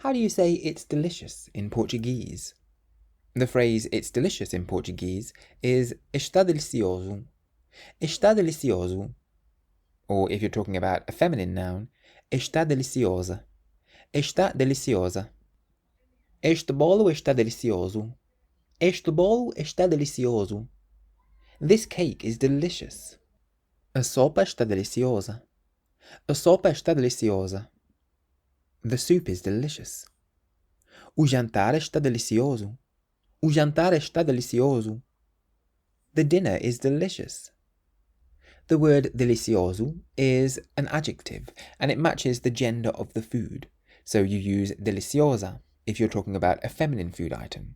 How do you say it's delicious in Portuguese? The phrase it's delicious in Portuguese is está delicioso. Está delicioso. Or if you're talking about a feminine noun, está deliciosa. Está deliciosa. Este bolo está delicioso. Este bolo está delicioso. This cake is delicious. A sopa está deliciosa. A sopa está deliciosa. The soup is delicious. O jantar está delicioso. O jantar está delicioso. The dinner is delicious. The word delicioso is an adjective and it matches the gender of the food. So you use deliciosa if you're talking about a feminine food item.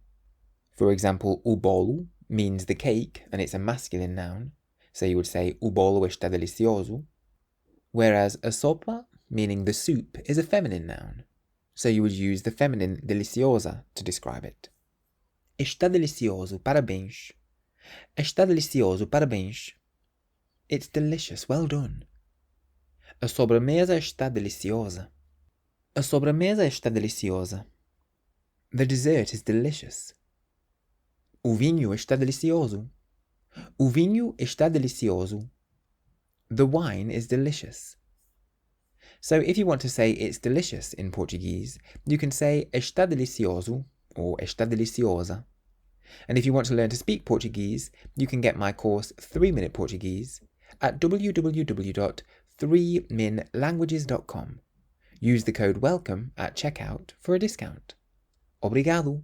For example, o bolo means the cake and it's a masculine noun. So you would say o bolo está delicioso. Whereas a sopa, meaning the soup, is a feminine noun. So you would use the feminine deliciosa to describe it. Está delicioso, parabéns. Está delicioso, parabéns. It's delicious, well done. A sobremesa está deliciosa. A sobremesa está deliciosa. The dessert is delicious. O vinho está delicioso. O vinho está delicioso. The wine is delicious. So if you want to say it's delicious in Portuguese, you can say está delicioso or está deliciosa. And if you want to learn to speak Portuguese, you can get my course 3-Minute Portuguese at www.3minlanguages.com. Use the code WELCOME at checkout for a discount. Obrigado!